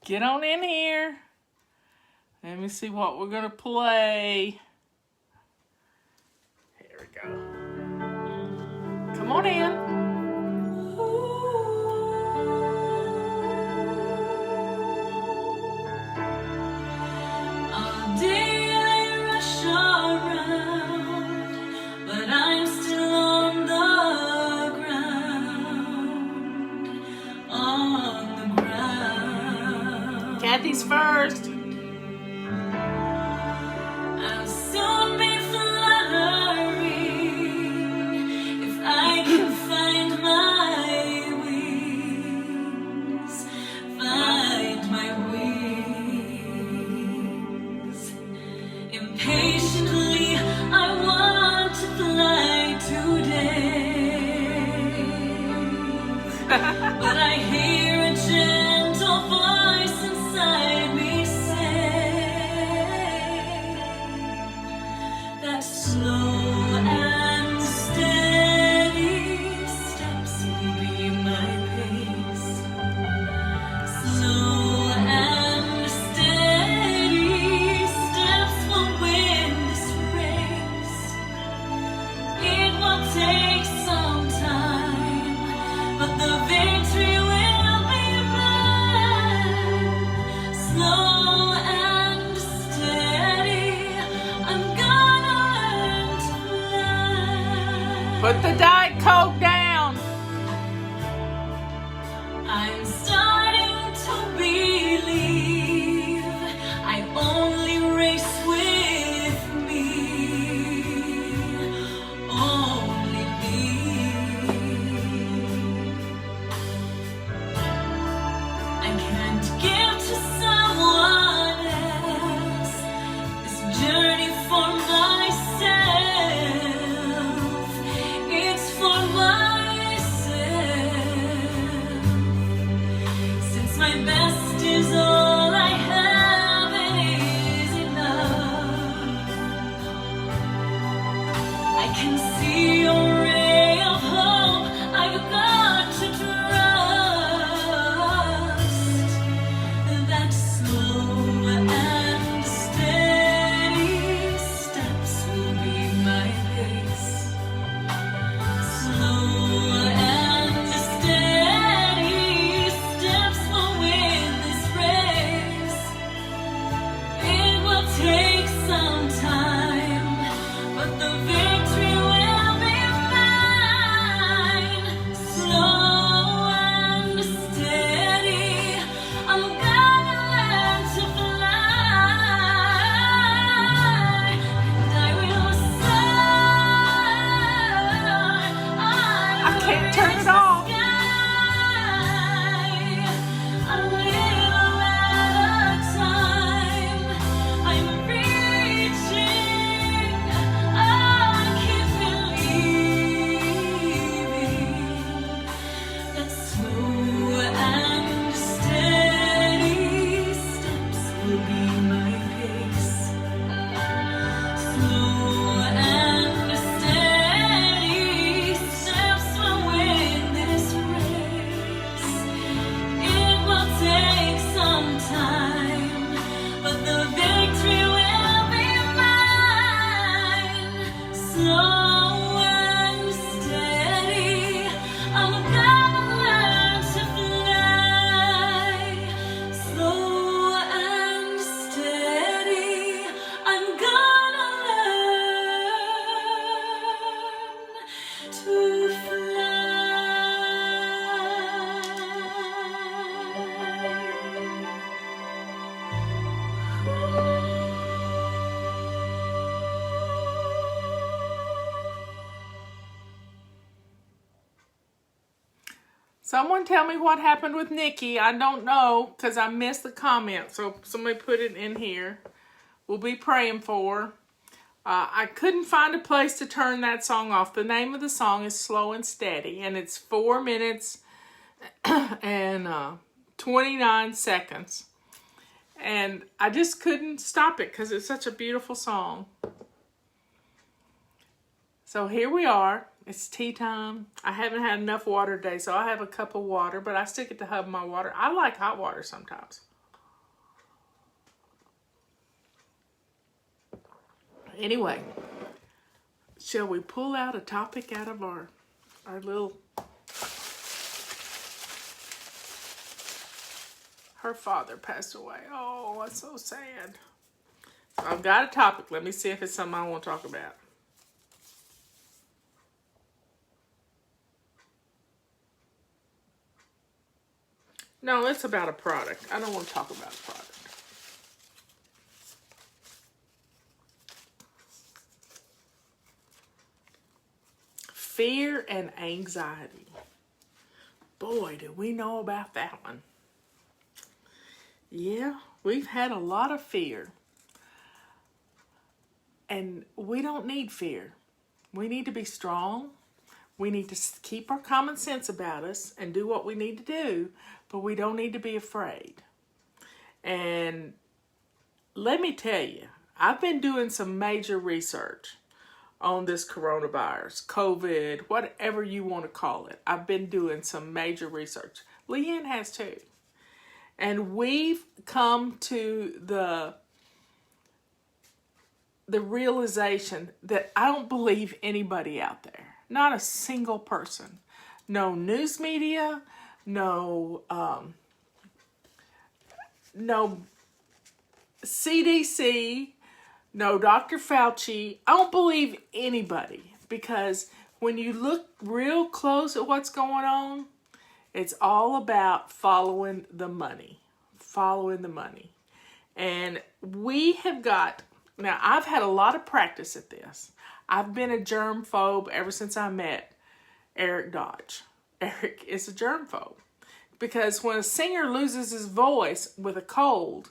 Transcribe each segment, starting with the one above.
Get on in here. Let me see what we're going to play. Here we go. Come on in. Kathy's first. I'll soon be fluttering if I can find my wings, find my wings. Impatiently, I want to fly today, but I hear a gentle voice inside me say that slow and steady steps will be my pace. Slow and steady steps will win this race. It will take some time, but the victory will be mine. Slow and steady, I'm gonna learn to fly. Put the Diet Coke down. I'm starting to believe I only race with me, only me. I can't give to someone else this journey for myself. It's for myself. Since my best is all I have, it is enough. I can see a ray of hope. I've got to trust that slow and steady steps will be my pace. Slow and steady steps will win this race. It will take some time, but the victory will be mine. Slow and steady, I'm gonna learn to fly, and I will soar. I can't turn it off. A little at a time, I'm reaching. I keep believing that slow and steady steps will be my pace. Slow and steady steps will win this race. It will take some time, but the victory will be mine. Slow and steady, I'm gonna learn to fly. Slow and steady, I'm gonna learn to Someone tell me what happened with Nikki. I don't know because I missed the comment. So somebody put it in here. We'll be praying for her. I couldn't find a place to turn that song off. The name of the song is Slow and Steady, and it's 4 minutes and 29 seconds. And I just couldn't stop it because it's such a beautiful song. So here we are. It's tea time. I haven't had enough water today, so I have a cup of water, but I still get to have my water. I like hot water sometimes. Anyway, shall we pull out a topic out of our little... Her father passed away. Oh, that's so sad. So I've got a topic. Let me see if it's something I want to talk about. No, it's about a product. I don't want to talk about a product. Fear and anxiety. Boy, do we know about that one. Yeah, we've had a lot of fear. And we don't need fear. We need to be strong. We need to keep our common sense about us and do what we need to do, but we don't need to be afraid. And let me tell you, I've been doing some major research on this coronavirus, COVID, whatever you want to call it. I've been doing some major research. Leanne has too. And we've come to the realization that I don't believe anybody out there. Not a single person. No news media, no CDC, no Dr. Fauci. I don't believe anybody, because when you look real close at what's going on, it's all about following the money. Following the money. And we have got... Now, I've had a lot of practice at this. I've been a germphobe ever since I met Eric Dodge. Eric is a germphobe. Because when a singer loses his voice with a cold,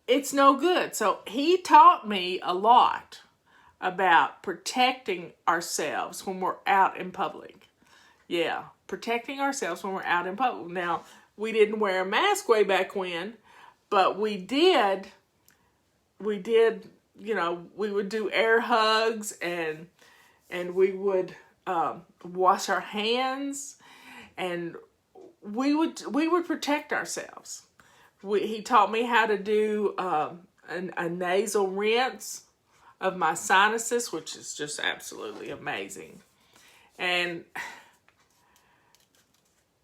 it's no good. So he taught me a lot about protecting ourselves when we're out in public. Yeah, protecting ourselves when we're out in public. Now, we didn't wear a mask way back when, but we did, you know, we would do air hugs and we would wash our hands, and we would protect ourselves. He taught me how to do a nasal rinse of my sinuses, which is just absolutely amazing. And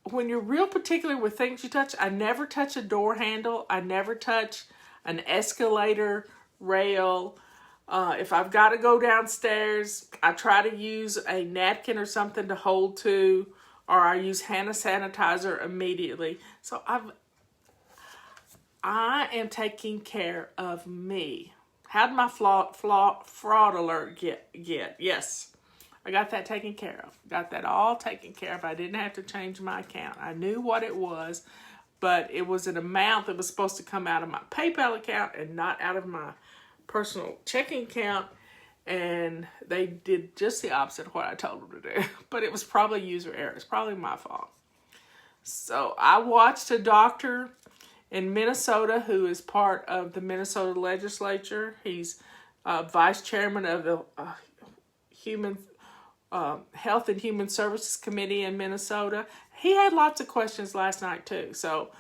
when you're real particular with things you touch, I never touch a door handle. I never touch an escalator rail. If I've got to go downstairs, I try to use a napkin or something to hold to, or I use hand sanitizer immediately. So I am taking care of me. How did my fraud alert get? Yes, I got that taken care of. Got that all taken care of. I didn't have to change my account. I knew what it was, but it was an amount that was supposed to come out of my PayPal account and not out of my personal checking account. And they did just the opposite of what I told them to do. But it was probably user error. It's probably my fault. So I watched a doctor in Minnesota who is part of the Minnesota legislature. He's vice chairman of the Health and Human Services Committee in Minnesota. He had lots of questions last night too. So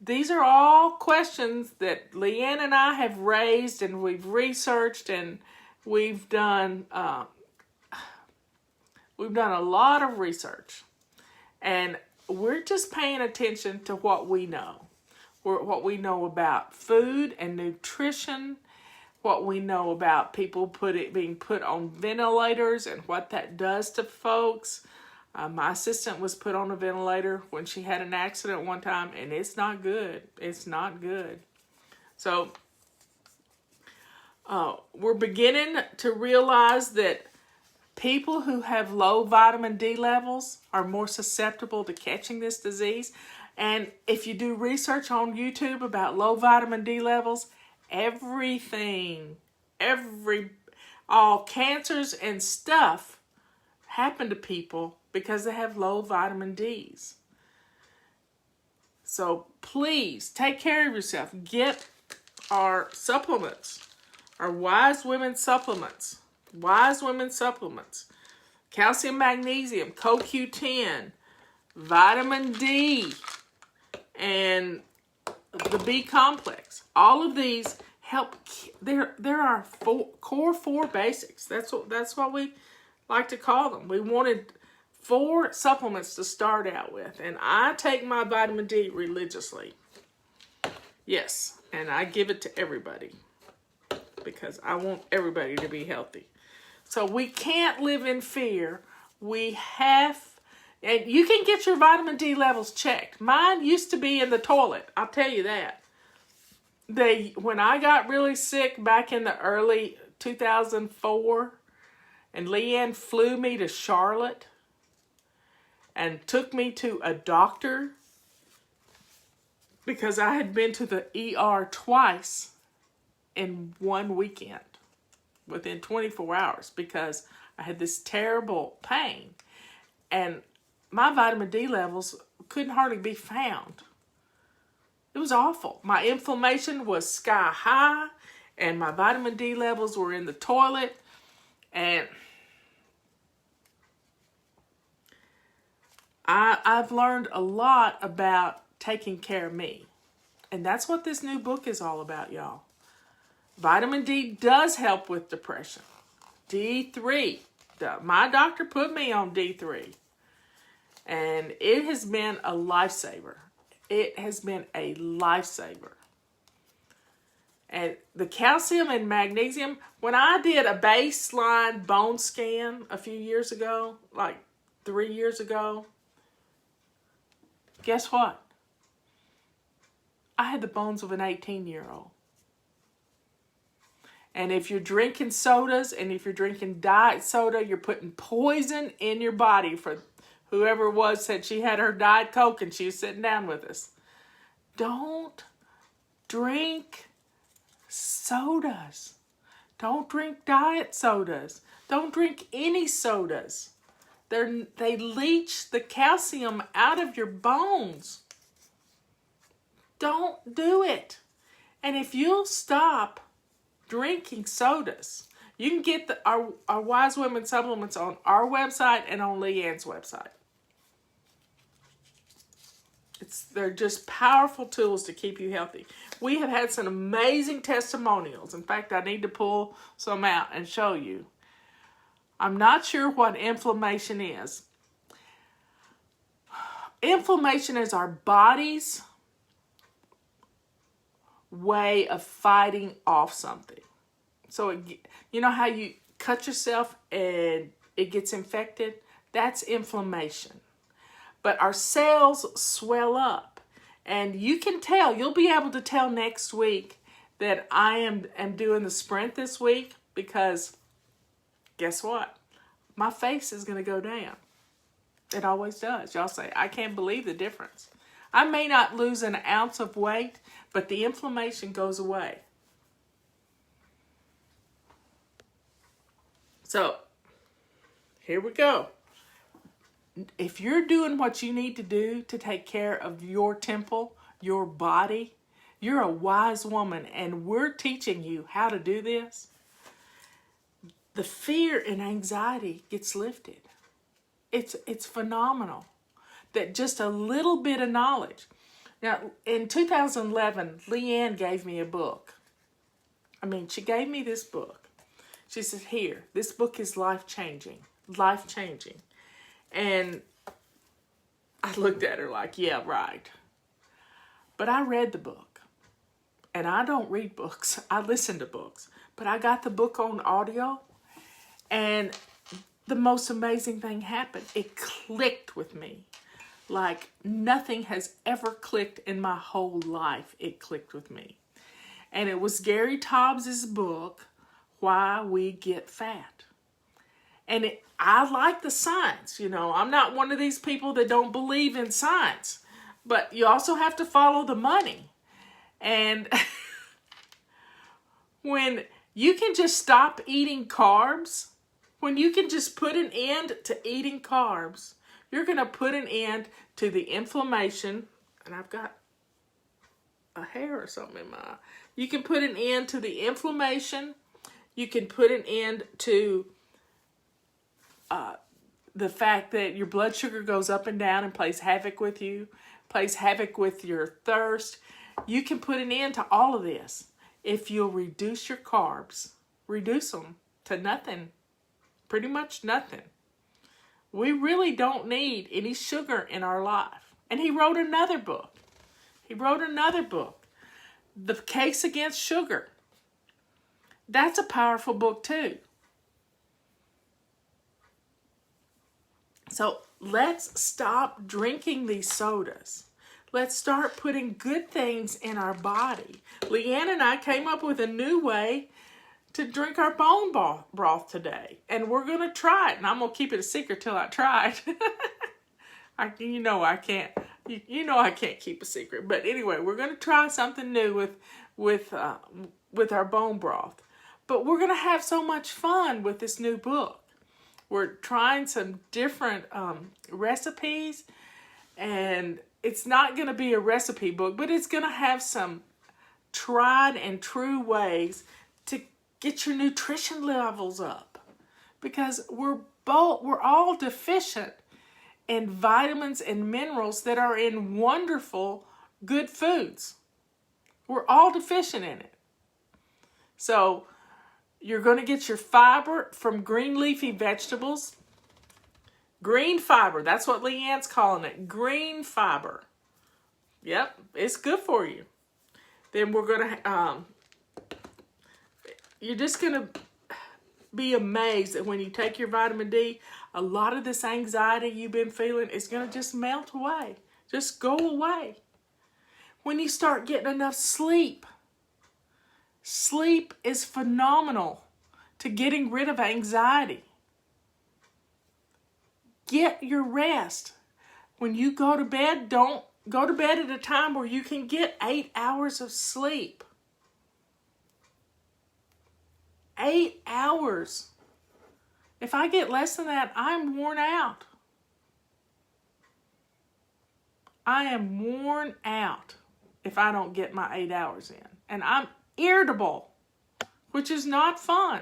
these are all questions that Leanne and I have raised, and we've researched, and we've done a lot of research, and we're just paying attention to what we know. What we know about food and nutrition, what we know about people being put on ventilators and what that does to folks. My assistant was put on a ventilator when she had an accident one time, and it's not good. It's not good. So we're beginning to realize that people who have low vitamin D levels are more susceptible to catching this disease. And if you do research on YouTube about low vitamin D levels, all cancers and stuff happen to people because they have low vitamin Ds. So please take care of yourself. Get our supplements, our Wise Women supplements. Wise Women supplements. Calcium, magnesium, CoQ10, vitamin D, and the B complex. All of these There are core four basics. That's what we like to call them. We wanted 4 supplements to start out with, and I take my vitamin D religiously. Yes, and I give it to everybody because I want everybody to be healthy. So we can't live in fear. We have, and you can get your vitamin D levels checked. Mine used to be in the toilet, I'll tell you that. When I got really sick back in the early 2004, and Leanne flew me to Charlotte and took me to a doctor because I had been to the ER twice in one weekend within 24 hours because I had this terrible pain and my vitamin D levels couldn't hardly be found. It was awful. My inflammation was sky high and my vitamin D levels were in the toilet, and I've learned a lot about taking care of me. And that's what this new book is all about, y'all. Vitamin D does help with depression. D3. My doctor put me on D3. And it has been a lifesaver. It has been a lifesaver. And the calcium and magnesium, when I did a baseline bone scan a few years ago, like 3 years ago, guess what? I had the bones of an 18-year-old. And if you're drinking sodas and if you're drinking diet soda, you're putting poison in your body. For whoever it was said she had her Diet Coke and she was sitting down with us. Don't drink sodas. Don't drink diet sodas. Don't drink any sodas. They leach the calcium out of your bones. Don't do it. And if you'll stop drinking sodas, you can get our Wise Women supplements on our website and on Leanne's website. They're just powerful tools to keep you healthy. We have had some amazing testimonials. In fact, I need to pull some out and show you. I'm not sure what inflammation is. Inflammation is our body's way of fighting off something. So, you know how you cut yourself and it gets infected? That's inflammation. But our cells swell up. And you can tell, you'll be able to tell next week that I am doing the sprint this week because guess what? My face is going to go down. It always does. Y'all say, I can't believe the difference. I may not lose an ounce of weight, but the inflammation goes away. So, here we go. If you're doing what you need to do to take care of your temple, your body, you're a wise woman, and we're teaching you how to do this. The fear and anxiety gets lifted. It's phenomenal that just a little bit of knowledge. Now, in 2011, Leanne gave me a book. She gave me this book. She said, here, this book is life-changing. Life-changing. And I looked at her like, yeah, right. But I read the book. And I don't read books. I listen to books. But I got the book on audio. And the most amazing thing happened. It clicked with me. Like nothing has ever clicked in my whole life. It clicked with me. And it was Gary Taubes' book, Why We Get Fat. And I like the science, I'm not one of these people that don't believe in science. But you also have to follow the money. And when you can just stop eating carbs, when you can just put an end to eating carbs, you're going to put an end to the inflammation. And I've got a hair or something in my eye. You can put an end to the inflammation. You can put an end to the fact that your blood sugar goes up and down and plays havoc with you, plays havoc with your thirst. You can put an end to all of this. if you'll reduce your carbs, reduce them to nothing, pretty much nothing. We really don't need any sugar in our life. And he wrote another book. The Case Against Sugar. That's a powerful book too. So let's stop drinking these sodas. Let's start putting good things in our body. Leanne and I came up with a new way to drink our bone broth today. And we're going to try it. And I'm going to keep it a secret till I try it. I can't keep a secret. But anyway, we're going to try something new with our bone broth. But we're going to have so much fun with this new book. We're trying some different recipes, and it's not going to be a recipe book, but it's going to have some tried and true ways to get your nutrition levels up, because we're all deficient in vitamins and minerals that are in wonderful, good foods. We're all deficient in it. So you're going to get your fiber from green leafy vegetables. Green fiber, that's what Leanne's calling it. Green fiber. Yep, it's good for you. Then we're going to, you're just going to be amazed that when you take your vitamin D, a lot of this anxiety you've been feeling is going to just melt away. Just go away. When you start getting enough sleep. Sleep is phenomenal to getting rid of anxiety. Get your rest. When you go to bed, don't go to bed at a time where you can get 8 hours of sleep. 8 hours. If I get less than that, I'm worn out. I am worn out if I don't get my 8 hours in. And I'm irritable, which is not fun.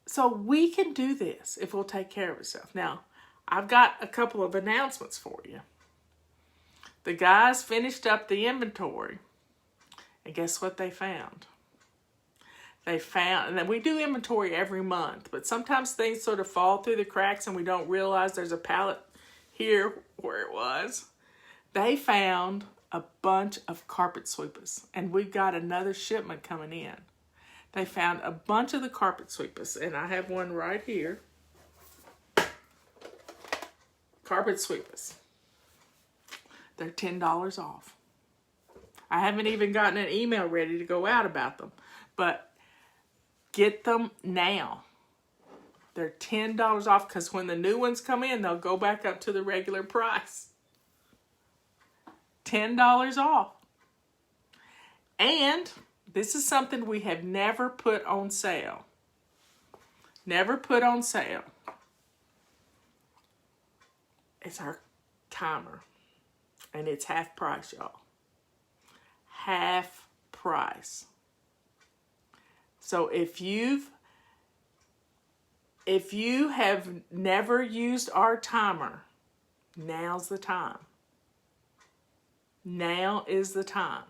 So we can do this if we'll take care of ourselves. Now, I've got a couple of announcements for you. The guys finished up the inventory, and guess what they found? And then we do inventory every month, but sometimes things sort of fall through the cracks and we don't realize there's a pallet here where it was. They found a bunch of carpet sweepers, and we've got another shipment coming in. They found a bunch of the carpet sweepers, and I have one right here. Carpet sweepers. They're $10 off. I haven't even gotten an email ready to go out about them, but get them now. They're $10 off, because when the new ones come in, they'll go back up to the regular price. $10 off. And this is something we have never put on sale. Never put on sale. It's our timer. And it's half price, y'all. Half price. So if you have never used our timer, now's the time. Now is the time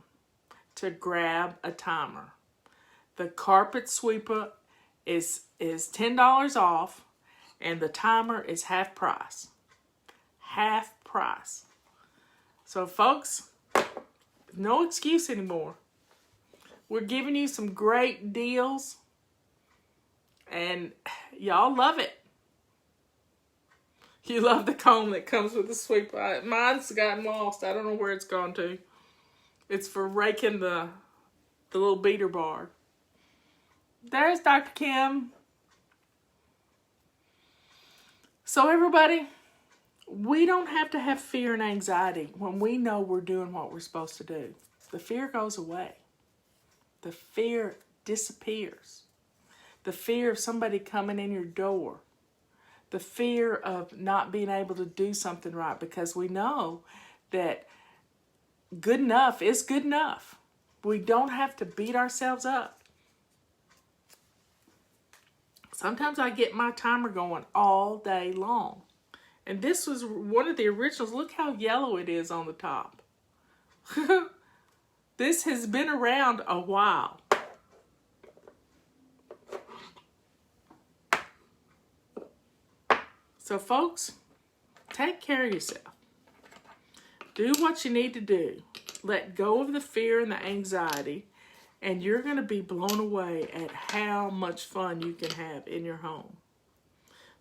to grab a timer. The carpet sweeper is $10 off, and the timer is half price. Half price. So folks, no excuse anymore. We're giving you some great deals, and y'all love it. You love the comb that comes with the sweeper. Mine's gotten lost. I don't know where it's gone to. It's for raking the little beater bar. There's Dr. Kim. So everybody, we don't have to have fear and anxiety when we know we're doing what we're supposed to do. The fear goes away. The fear disappears. The fear of somebody coming in your door. The fear of not being able to do something right, because we know that good enough is good enough. We don't have to beat ourselves up. Sometimes I get my timer going all day long. And this was one of the originals. Look how yellow it is on the top. This has been around a while. So folks, take care of yourself. Do what you need to do. Let go of the fear and the anxiety, and you're going to be blown away at how much fun you can have in your home.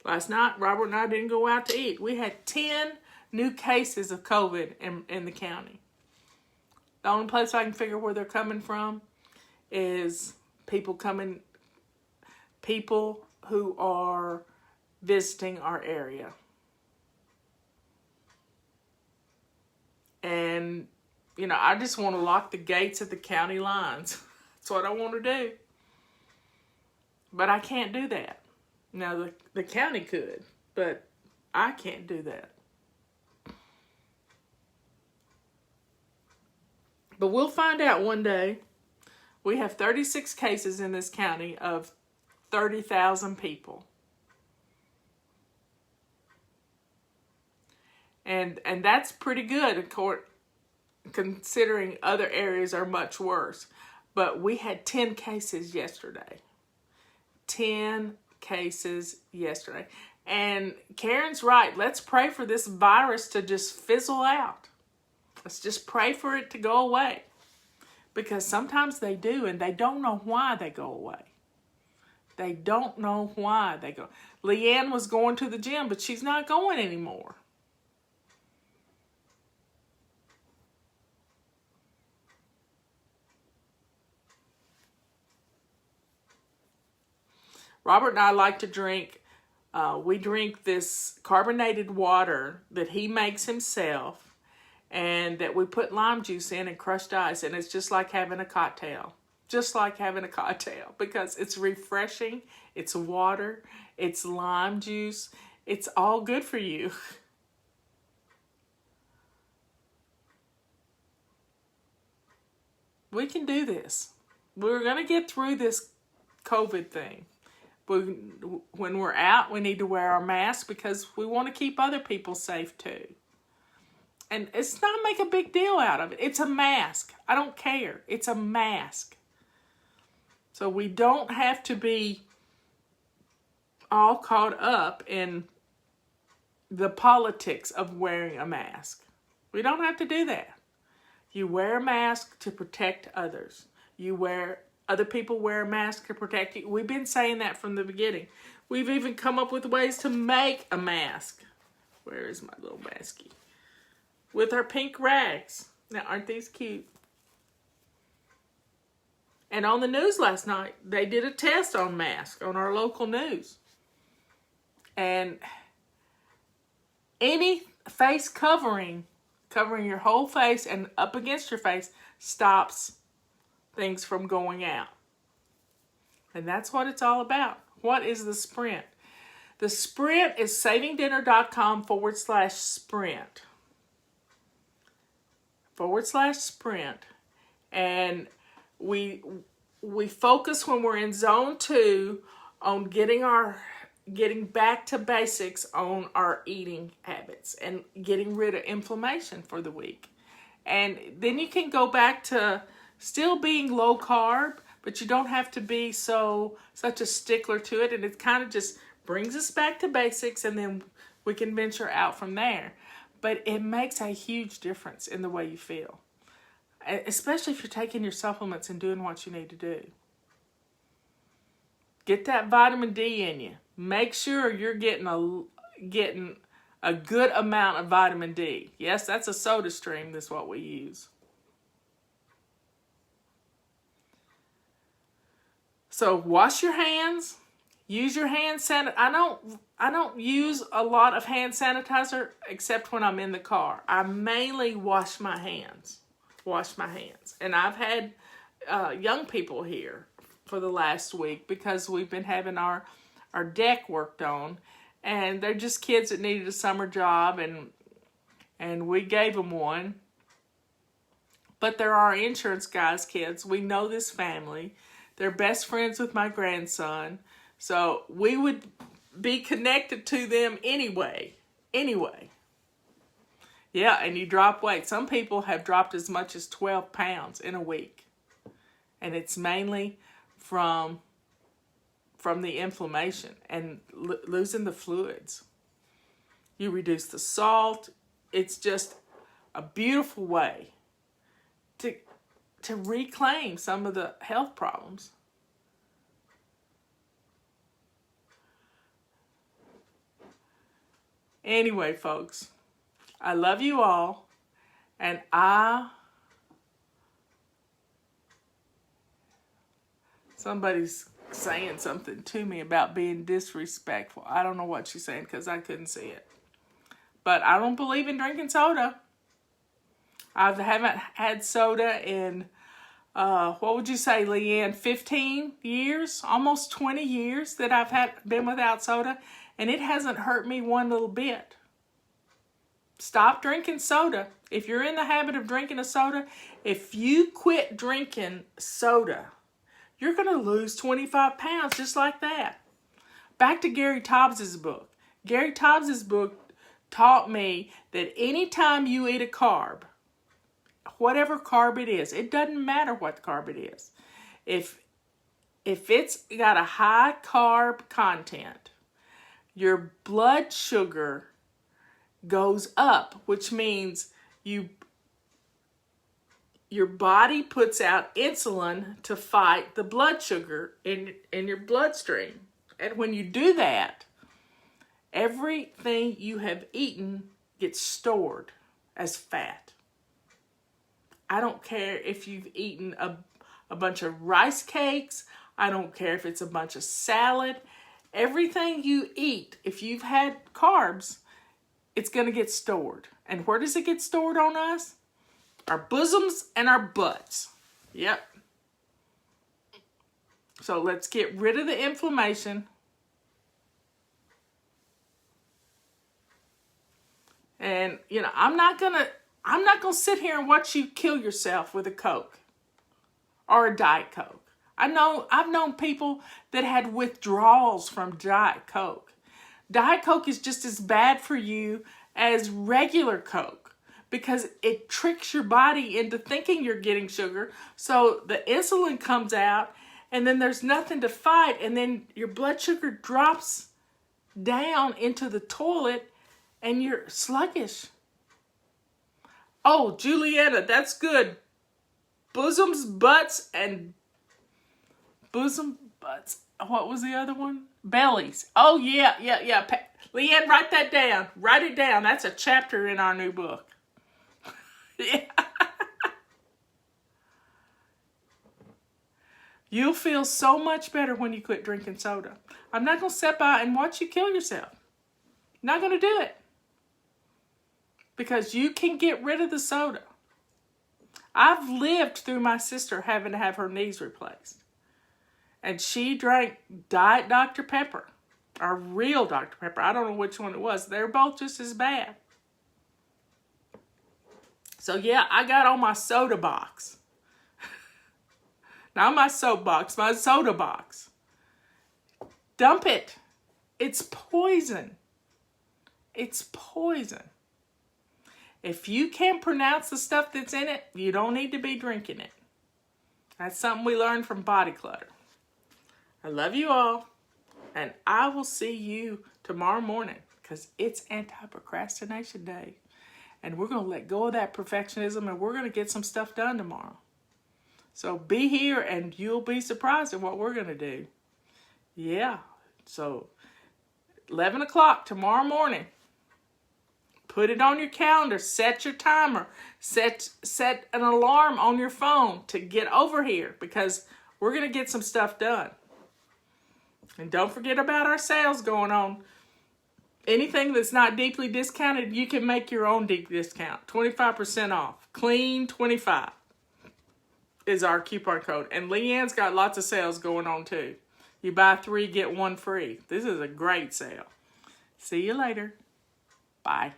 Last night, Robert and I didn't go out to eat. We had 10 new cases of COVID in the county. The only place I can figure where they're coming from is people who are visiting our area. And, you know, I just want to lock the gates at the county lines. That's what I want to do. But I can't do that. Now, the county could, but I can't do that. But we'll find out one day. We have 36 cases in this county of 30,000 people. And that's pretty good, considering other areas are much worse. But we had 10 cases yesterday. 10 cases yesterday. And Karen's right. Let's pray for this virus to just fizzle out. Let's just pray for it to go away. Because sometimes they do, and they don't know why they go away. They don't know why they go. Leanne was going to the gym, but she's not going anymore. Robert and I like to drink, we drink this carbonated water that he makes himself and that we put lime juice in and crushed ice, and it's just like having a cocktail. Just like having a cocktail, because it's refreshing, it's water, it's lime juice, it's all good for you. We can do this. We're going to get through this COVID thing. When we're out, we need to wear our mask because we want to keep other people safe too. And it's not make a big deal out of it. It's a mask. I don't care. It's a mask. So we don't have to be all caught up in the politics of wearing a mask. We don't have to do that. You wear a mask to protect others. Other people wear a mask to protect you. We've been saying that from the beginning. We've even come up with ways to make a mask. Where is my little masky? With our pink rags. Now, aren't these cute? And on the news last night, they did a test on masks on our local news. And any face covering your whole face and up against your face, stops things from going out. And that's what it's all about. What is the sprint? The sprint is savingdinner.com/sprint. /sprint. And we focus when we're in zone 2 on getting back to basics on our eating habits and getting rid of inflammation for the week. And then you can go back to still being low carb, but you don't have to be such a stickler to it. And it kind of just brings us back to basics, and then we can venture out from there. But it makes a huge difference in the way you feel, especially if you're taking your supplements and doing what you need to do. Get that vitamin D in you. Make sure you're getting a good amount of vitamin D. Yes, that's a soda stream. That's what we use. So wash your hands. Use your hand sanitizer. I don't use a lot of hand sanitizer except when I'm in the car. I mainly wash my hands. And I've had young people here for the last week because we've been having our deck worked on, and they're just kids that needed a summer job, and we gave them one. But they're our insurance guys' kids. We know this family. They're best friends with my grandson. So we would be connected to them anyway. Yeah, and you drop weight. Some people have dropped as much as 12 pounds in a week. And it's mainly from the inflammation and losing the fluids. You reduce the salt. It's just a beautiful way to reclaim some of the health problems. Anyway, folks, I love you all, and somebody's saying something to me about being disrespectful. I don't know what she's saying because I couldn't see it. But I don't believe in drinking soda. I haven't had soda in, what would you say, Leanne, 15 years? Almost 20 years that I've been without soda. And it hasn't hurt me one little bit. Stop drinking soda. If you're in the habit of drinking a soda, if you quit drinking soda, you're going to lose 25 pounds just like that. Back to Gary Taubes' book. Gary Taubes' book taught me that anytime you eat a carb, whatever carb it is, it doesn't matter what carb it is. If it's got a high carb content, your blood sugar goes up, which means your body puts out insulin to fight the blood sugar in your bloodstream. And when you do that, everything you have eaten gets stored as fat. I don't care if you've eaten a bunch of rice cakes. I don't care if it's a bunch of salad. Everything you eat, if you've had carbs, it's going to get stored. And where does it get stored on us? Our bosoms and our butts. Yep. So let's get rid of the inflammation. And, I'm not going to sit here and watch you kill yourself with a Coke or a Diet Coke. I've known people that had withdrawals from Diet Coke. Diet Coke is just as bad for you as regular Coke because it tricks your body into thinking you're getting sugar. So the insulin comes out and then there's nothing to fight, and then your blood sugar drops down into the toilet and you're sluggish. Oh, Julietta, that's good. Bosoms, butts, and bosom, butts. What was the other one? Bellies. Oh, yeah. Leanne, write that down. Write it down. That's a chapter in our new book. Yeah. You'll feel so much better when you quit drinking soda. I'm not going to sit by and watch you kill yourself. Not going to do it. Because you can get rid of the soda. I've lived through my sister having to have her knees replaced. And she drank Diet Dr. Pepper. Or real Dr. Pepper. I don't know which one it was. They're both just as bad. So yeah, I got on my soda box. Not my soap box, my soda box. Dump it. It's poison. It's poison. If you can't pronounce the stuff that's in it, you don't need to be drinking it. That's something we learned from Body Clutter. I love you all, and I will see you tomorrow morning because it's anti-procrastination day. And we're going to let go of that perfectionism, and we're going to get some stuff done tomorrow. So be here, and you'll be surprised at what we're going to do. Yeah, so 11 o'clock tomorrow morning. Put it on your calendar. Set your timer. Set an alarm on your phone to get over here because we're going to get some stuff done. And don't forget about our sales going on. Anything that's not deeply discounted, you can make your own deep discount. 25% off. Clean 25 is our coupon code. And Leanne's got lots of sales going on too. You buy 3, get 1 free. This is a great sale. See you later. Bye.